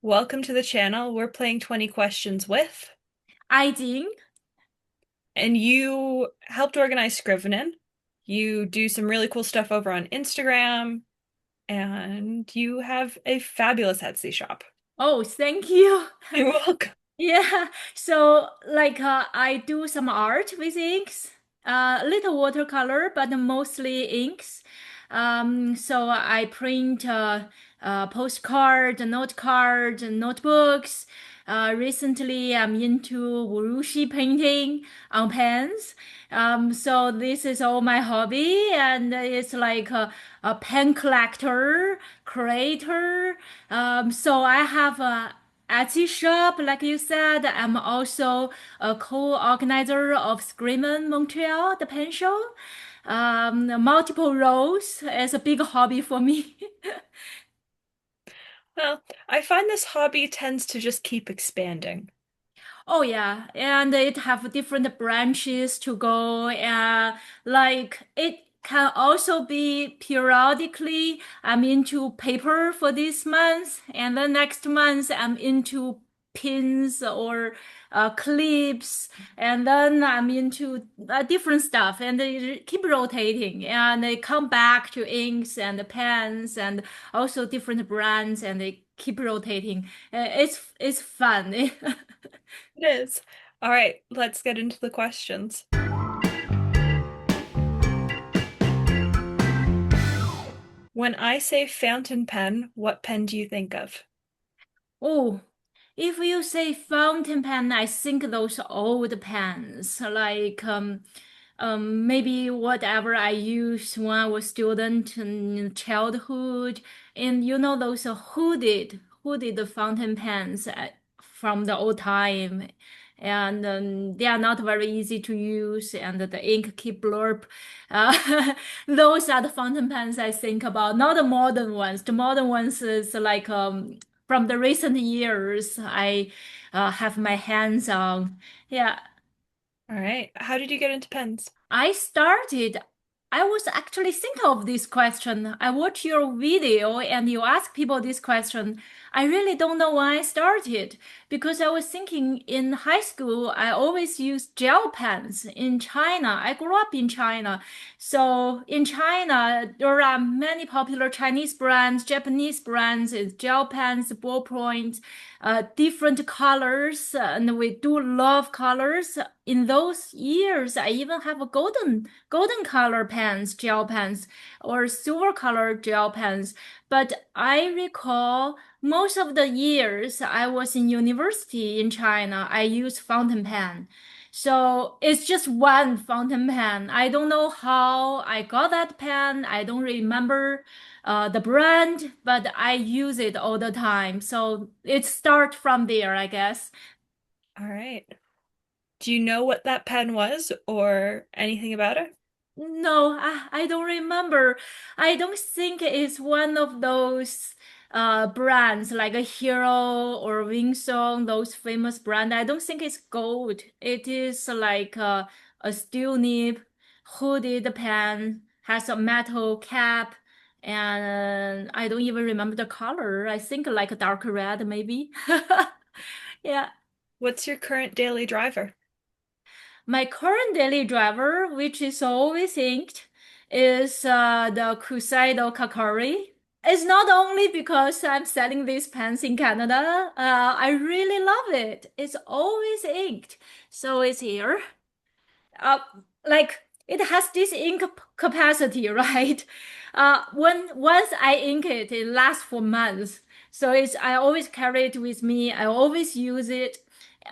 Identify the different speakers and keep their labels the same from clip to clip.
Speaker 1: Welcome to the channel. We're playing 20 questions with,
Speaker 2: Aijing.
Speaker 1: and you helped organize Scrivenin. You do some really cool stuff over on Instagram, and you have a fabulous Etsy shop.
Speaker 2: Oh, thank you.
Speaker 1: You're welcome.
Speaker 2: Yeah. So I do some art with inks, a little watercolor, but mostly inks. So I print postcard, note card, notebooks. Recently I'm into urushi painting on pens. So this is all my hobby, and it's like a pen collector, creator. So I have a Etsy shop, like you said. I'm also a co-organizer of Screamin' Montreal, the pen show. Multiple roles is a big hobby for me.
Speaker 1: Well, I find this hobby tends to just keep expanding.
Speaker 2: Oh yeah, and it have different branches to go. Like it can also be periodically. I'm into paper for this month, and then next month I'm into pins or clips, and then I'm into different stuff, and they keep rotating, and they come back to inks and pens, and also different brands, and they keep rotating. It's fun.
Speaker 1: It is. All right, let's get into the questions. When I say fountain pen, what pen do you think of?
Speaker 2: Oh, if you say fountain pen, I think those old pens, like maybe whatever I used when I was student in childhood, and those hooded fountain pens from the old time, and they are not very easy to use, and the ink keep blurb. Those are the fountain pens I think about, not the modern ones. The modern ones is like from the recent years I have my hands on. Yeah,
Speaker 1: All right, how did you get into pens?
Speaker 2: I started. I was actually thinking of this question. I watch your video and you ask people this question. I really don't know when I started because I was thinking in high school, I always used gel pens in China. I grew up in China. So in China, there are many popular Chinese brands, Japanese brands, it's gel pens, ballpoint, different colors, and we do love colors. In those years, I even have a golden color pens, gel pens, or silver color gel pens. But I recall most of the years I was in university in China, I used fountain pen. So it's just one fountain pen. I don't know how I got that pen. I don't remember the brand, but I use it all the time. So it starts from there, I guess.
Speaker 1: All right. Do you know what that pen was or anything about it?
Speaker 2: No, I don't remember. I don't think it's one of those brands like a Hero or Winsong, those famous brand. I don't think it's gold. It is like a steel nib, hooded pen, has a metal cap, and I don't even remember the color. I think like a dark red maybe. Yeah.
Speaker 1: What's your current daily driver?
Speaker 2: My current daily driver, which is always inked, is the Crusado Kakari. It's not only because I'm selling these pens in Canada. I really love it. It's always inked. So it's here. uh, like it has this ink capacity, right? When once I ink it, it lasts for months. So I always carry it with me. I always use it,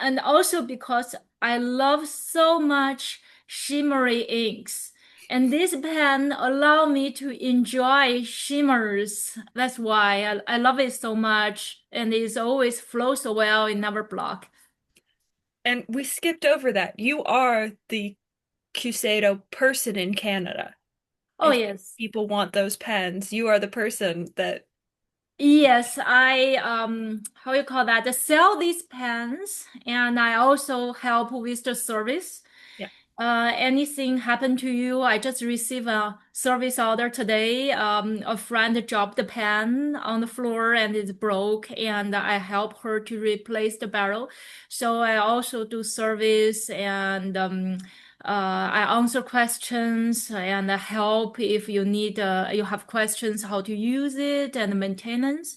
Speaker 2: and also because I love so much shimmery inks. And this pen allow me to enjoy shimmers. That's why I love it so much. And it always flows so well, it never block.
Speaker 1: And we skipped over that. You are the Cusado person in Canada.
Speaker 2: Oh
Speaker 1: If
Speaker 2: yes.
Speaker 1: people want those pens, you are the person that,
Speaker 2: Yes, I how you call that? Sell these pens, and I also help with the service.
Speaker 1: yeah.
Speaker 2: Anything happened to you? I just received a service order today. A friend dropped the pen on the floor and it broke, and I help her to replace the barrel. So I also do service and I answer questions and help if you need you have questions how to use it and maintenance.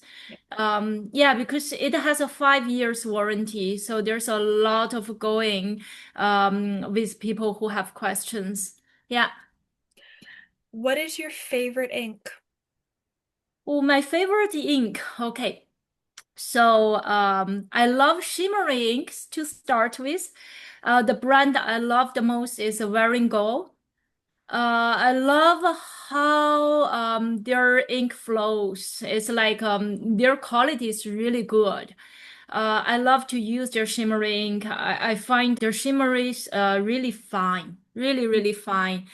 Speaker 2: Yeah, because it has a 5 years warranty, so there's a lot of going with people who have questions. Yeah.
Speaker 1: What is your favorite ink?
Speaker 2: Oh, my favorite ink. Okay. So I love shimmery inks to start with. The brand I love the most is Wearing Gold. I love how their ink flows. It's like their quality is really good. I love to use their shimmery ink. I find their shimmeries really fine, really, really fine.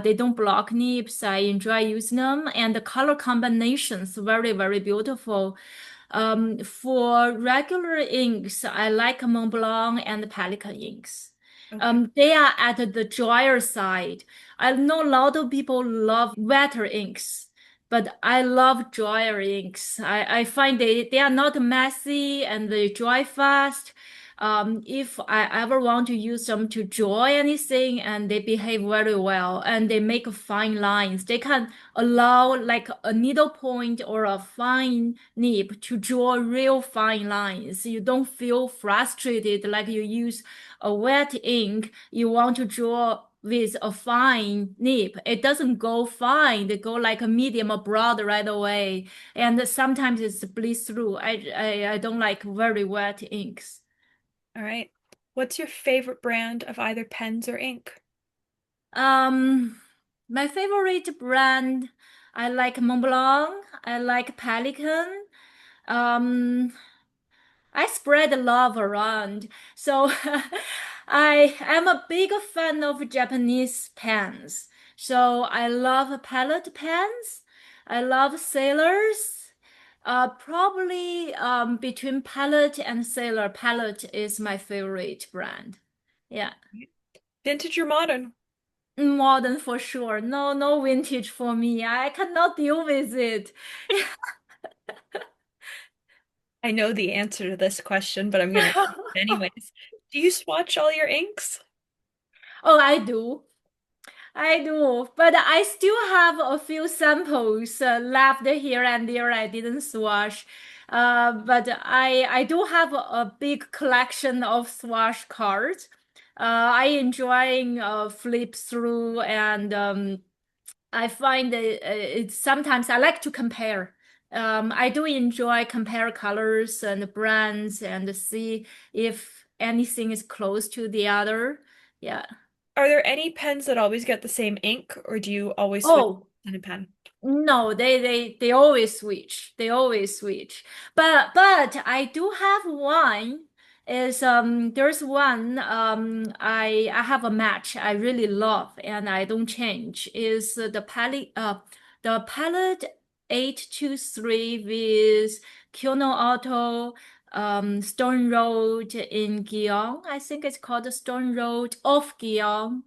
Speaker 2: They don't block nips. I enjoy using them, and the color combinations very, very beautiful. For regular inks, I like Mont Blanc and Pelican inks.
Speaker 1: Okay.
Speaker 2: They are at the drier side. I know a lot of people love wetter inks, but I love drier inks. I find they are not messy and they dry fast. If I ever want to use them to draw anything, and they behave very well and they make fine lines, they can allow like a needle point or a fine nib to draw real fine lines. You don't feel frustrated like you use a wet ink, you want to draw with a fine nib. It doesn't go fine. They go like a medium or broad right away. And sometimes it's bleeds through. I don't like very wet inks.
Speaker 1: All right. What's your favorite brand of either pens or ink?
Speaker 2: Um, my favorite brand, I like Mont Blanc. I like Pelican. Um, I spread love around. So I am a big fan of Japanese pens. So I love palette pens. I love sailors. Probably between palette and sailor, palette is my favorite brand. Yeah.
Speaker 1: Vintage or modern?
Speaker 2: Modern for sure. No, no vintage for me. I cannot deal with it.
Speaker 1: I know the answer to this question, but I'm gonna ask it anyways. Do you swatch all your inks?
Speaker 2: Oh, I do. I do, but I still have a few samples left here and there. I didn't swatch, but I do have a big collection of swatch cards. I enjoying flip through, and I find it sometimes I like to compare. I do enjoy compare colors and brands and see if anything is close to the other. Yeah.
Speaker 1: Are there any pens that always get the same ink, or do you always switch
Speaker 2: Oh.
Speaker 1: in a pen?
Speaker 2: No, they always switch. They always switch. But I do have one. Is there's one I have a match I really love and I don't change. Is the palette 823 with Kyono Auto Stone Road in Gyeong. I think it's called Stone Road of Gyeong.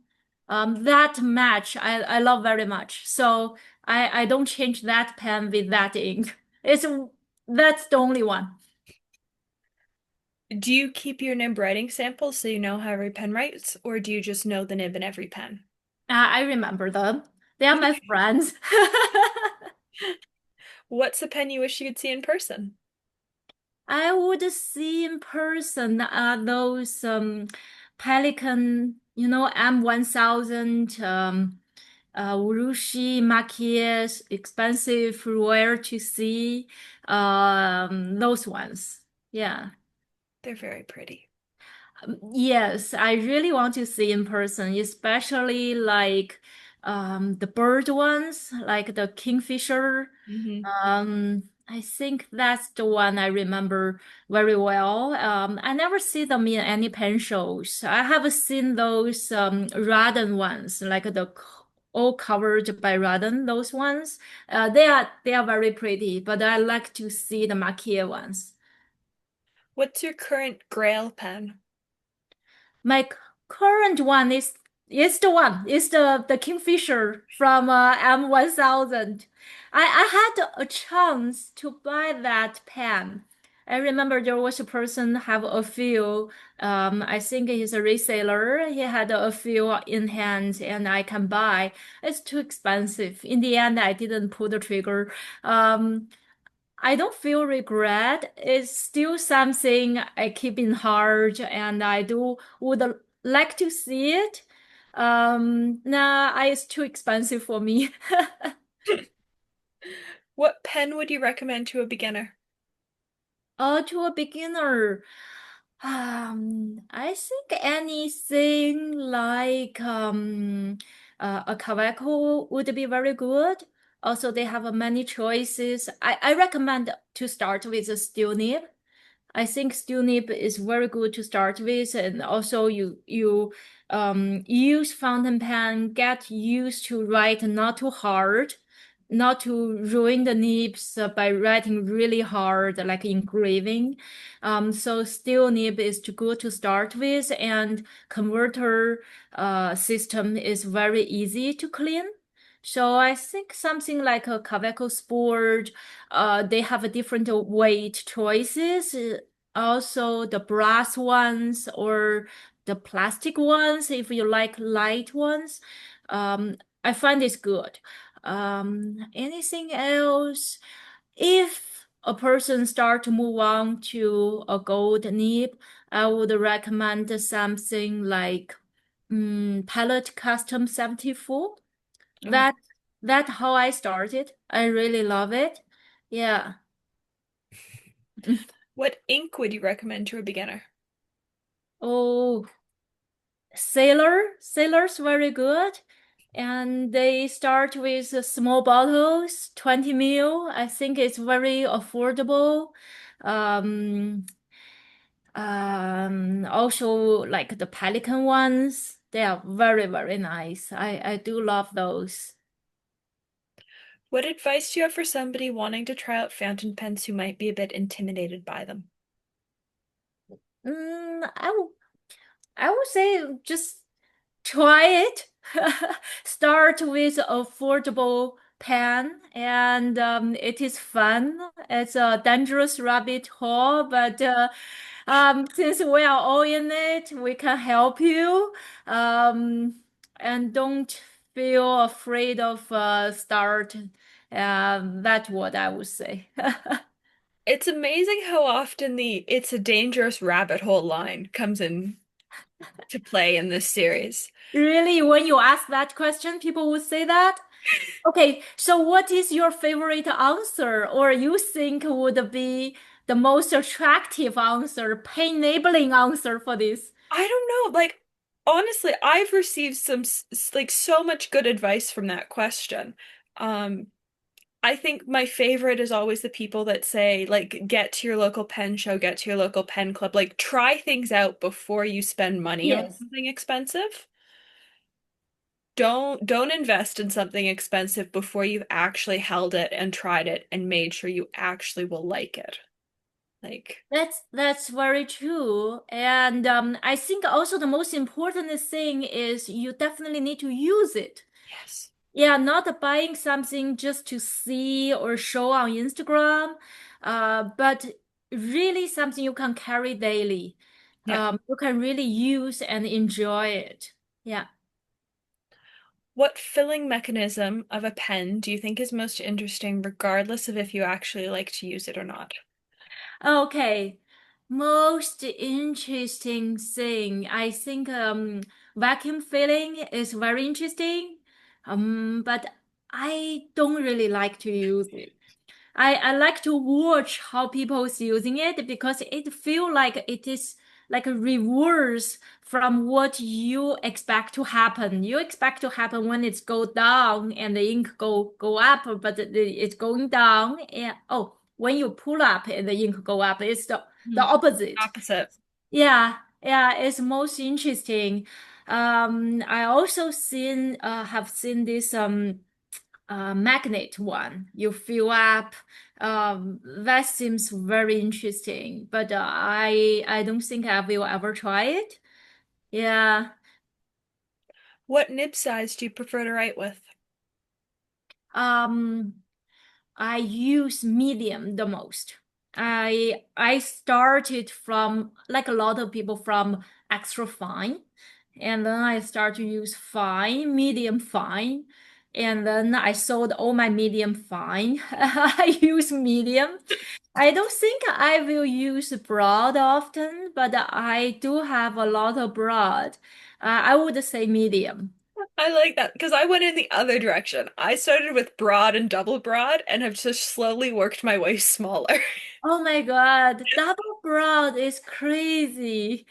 Speaker 2: That match I love very much. So I don't change that pen with that ink. It's that's the only one.
Speaker 1: Do you keep your nib writing samples so you know how every pen writes, or do you just know the nib in every pen?
Speaker 2: I remember them. They are my friends.
Speaker 1: What's the pen you wish you could see in person?
Speaker 2: I would see in person those Pelican, M1000, Urushi, Makias, expensive, rare to see, those ones. Yeah.
Speaker 1: They're very pretty.
Speaker 2: Yes, I really want to see in person, especially like the bird ones, like the kingfisher.
Speaker 1: Hmm.
Speaker 2: I think that's the one I remember very well. I never see them in any pen shows. I have seen those Radon ones, like all covered by Radon, those ones. They are very pretty, but I like to see the Makia ones.
Speaker 1: What's your current grail pen?
Speaker 2: My current one is It's the one. It's the Kingfisher from M1000. I had a chance to buy that pen. I remember there was a person have a few. I think he's a reseller. He had a few in hand, and I can buy. It's too expensive. In the end, I didn't pull the trigger. Um, I don't feel regret. It's still something I keep in heart, and I do would like to see it. It's too expensive for me.
Speaker 1: What pen would you recommend to a beginner?
Speaker 2: To a beginner, I think anything like a Kaweco would be very good. Also, they have many choices. I recommend to start with a steel nib. I think steel nib is very good to start with, and also you use fountain pen, get used to write not too hard, not to ruin the nibs by writing really hard, like engraving. So steel nib is too good to start with, and converter system is very easy to clean. So I think something like a Kaweco Sport, they have a different weight choices. Also, the brass ones or the plastic ones, if you like light ones, I find it's good. Anything else? If a person start to move on to a gold nib, I would recommend something like Pilot Custom 74.
Speaker 1: Oh,
Speaker 2: That that how I started. I really love it. Yeah.
Speaker 1: what ink would you recommend to a beginner?
Speaker 2: Oh, Sailor's very good. And they start with small bottles, 20 ml. I think it's very affordable. Um, Also like the Pelican ones, they are very, very nice. I do love those.
Speaker 1: What advice do you have for somebody wanting to try out fountain pens who might be a bit intimidated by them?
Speaker 2: Mm, I w I would say just try it. Start with affordable pen, and it is fun. It's a dangerous rabbit hole, but since we are all in it, we can help you. Um, and don't feel afraid of start. That's what I would say.
Speaker 1: It's amazing how often the "it's a dangerous rabbit hole" line comes in to play in this series.
Speaker 2: Really, when you ask that question, people would say that. Okay, so what is your favorite answer, or you think would be the most attractive answer, pain-enabling answer for this?
Speaker 1: I don't know, like honestly, I've received some like so much good advice from that question. Um, I think my favorite is always the people that say, like, get to your local pen show, get to your local pen club, like, try things out before you spend money on
Speaker 2: Yes,
Speaker 1: something expensive. Don't invest in something expensive before you've actually held it and tried it and made sure you actually will like it. Like,
Speaker 2: that's very true. And I think also the most important thing is you definitely need to use it.
Speaker 1: yes.
Speaker 2: Yeah, not buying something just to see or show on Instagram, but really something you can carry daily.
Speaker 1: Yeah.
Speaker 2: You can really use and enjoy it. Yeah.
Speaker 1: What filling mechanism of a pen do you think is most interesting, regardless of if you actually like to use it or not?
Speaker 2: Okay. Most interesting thing, I think vacuum filling is very interesting. But I don't really like to use it. I like to watch how people is using it because it feel like it is like a reverse from what you expect to happen. You expect to happen when it's go down and the ink go up, but it's going down. And oh, when you pull up and the ink go up, it's the
Speaker 1: Hmm.
Speaker 2: opposite.
Speaker 1: Opposite.
Speaker 2: Yeah, yeah, it's most interesting. I also have seen this magnet one. You fill up. That seems very interesting, but I don't think I will ever try it. Yeah.
Speaker 1: What nib size do you prefer to write with?
Speaker 2: Um, I use medium the most. I started from like a lot of people from extra fine, and then I start to use fine, medium fine, and then I sold all my medium fine. I use medium. I don't think I will use broad often, but I do have a lot of broad. I would say medium.
Speaker 1: I like that because I went in the other direction. I started with broad and double broad and have just slowly worked my way smaller.
Speaker 2: Oh my God, double broad is crazy.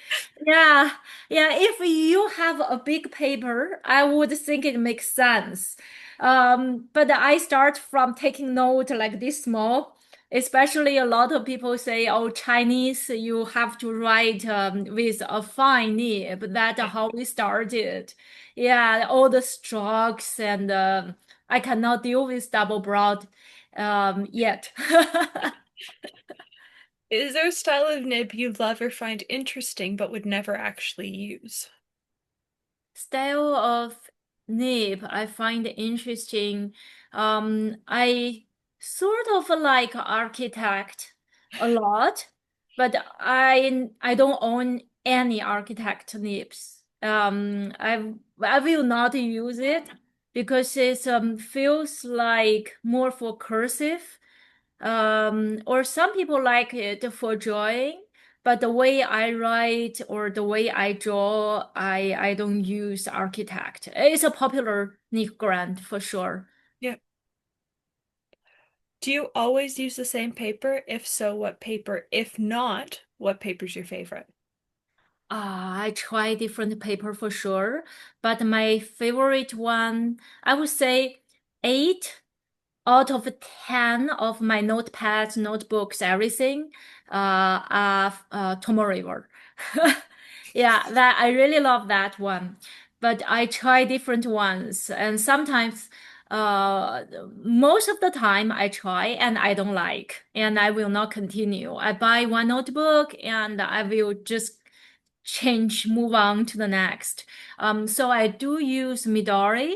Speaker 2: Yeah, yeah. If you have a big paper, I would think it makes sense. But I start from taking note like this small. Especially a lot of people say, oh, Chinese, you have to write with a fine nib. That's how we started. Yeah, all the strokes and I cannot deal with double broad yet.
Speaker 1: Is there a style of nib you love or find interesting but would never actually use?
Speaker 2: Style of nib I find interesting. I sort of like architect a lot, but I don't own any architect nibs. I will not use it because it feels like more for cursive. Or some people like it for drawing, but the way I write or the way I draw, I don't use architect. It's a popular nick grant for sure.
Speaker 1: Yeah. Do you always use the same paper? If so, what paper? If not, what paper's your favorite?
Speaker 2: I try different paper for sure, but my favorite one, I would say 8 out of 10 of my notepads, notebooks, everything, are Tomo River. Yeah, that I really love that one. But I try different ones, and sometimes, uh, most of the time I try and I don't like, and I will not continue. I buy one notebook and I will just change, move on to the next. So I do use Midori.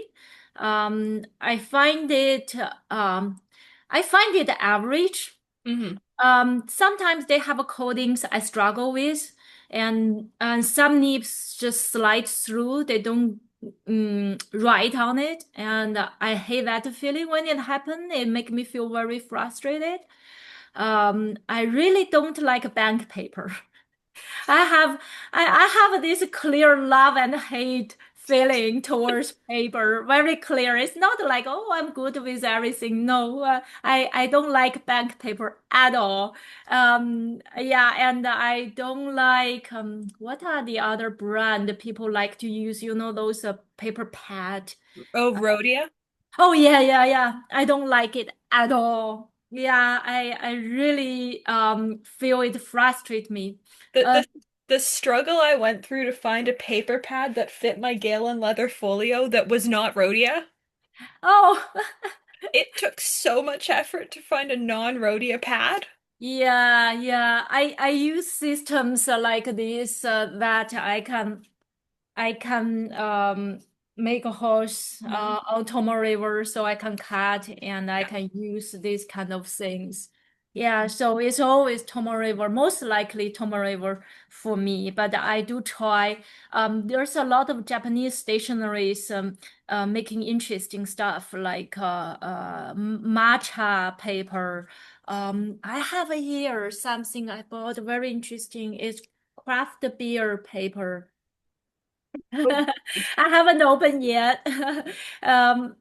Speaker 2: I find it I find it average.
Speaker 1: Hmm.
Speaker 2: Sometimes they have a codings I struggle with, and some nibs just slide through. They don't write on it, and I hate that feeling when it happens. It makes me feel very frustrated. I really don't like bank paper. I have I have this clear love and hate feeling towards paper. Very clear. It's not like, oh, I'm good with everything. No, I don't like bank paper at all. Yeah, and I don't like what are the other brand people like to use? You know those paper pad.
Speaker 1: Oh, Rhodia?
Speaker 2: Oh yeah, yeah, yeah. I don't like it at all. Yeah, I really feel it frustrate me.
Speaker 1: The
Speaker 2: Uh,
Speaker 1: the the struggle I went through to find a paper pad that fit my Galen leather folio that was not Rhodia.
Speaker 2: oh,
Speaker 1: It took so much effort to find a non-Rhodia pad.
Speaker 2: yeah, yeah. I use systems like this that I can make a horse
Speaker 1: Mhm.
Speaker 2: on Tomo River so I can cut and I can use these kind of things. Yeah, so it's always Tomo River, most likely Tomo River for me, but I do try. There's a lot of Japanese stationaries making interesting stuff like matcha paper. I have here something I bought very interesting. It's craft beer paper. I haven't opened yet.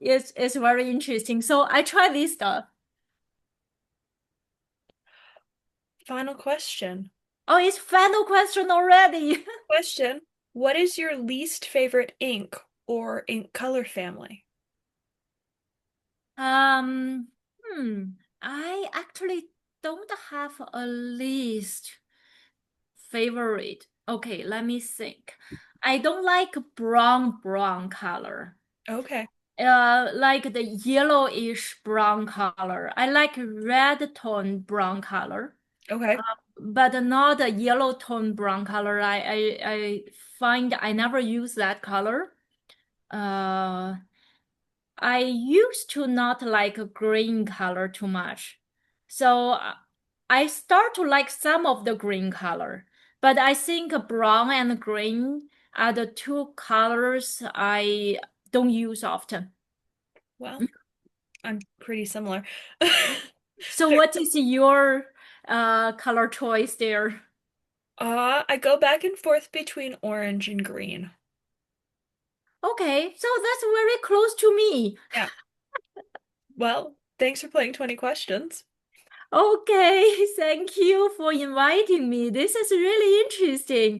Speaker 2: It's very interesting. So I try this stuff.
Speaker 1: Final question.
Speaker 2: Oh, it's final question already.
Speaker 1: Question. What is your least favorite ink or ink color family?
Speaker 2: Um, hmm. I actually don't have a least favorite. Okay, let me think. I don't like brown color.
Speaker 1: Okay.
Speaker 2: Like the yellowish brown color. I like red tone brown color.
Speaker 1: Okay.
Speaker 2: But not a yellow tone brown color. I find I never use that color. Uh, I used to not like green color too much. So I start to like some of the green color. But I think brown and green are the two colors I don't use often.
Speaker 1: Well, I'm pretty similar.
Speaker 2: So what is your color choice there?
Speaker 1: I go back and forth between orange and green.
Speaker 2: Okay, so that's very close to me.
Speaker 1: Yeah. Well, thanks for playing 20 questions.
Speaker 2: Okay, thank you for inviting me. This is really interesting.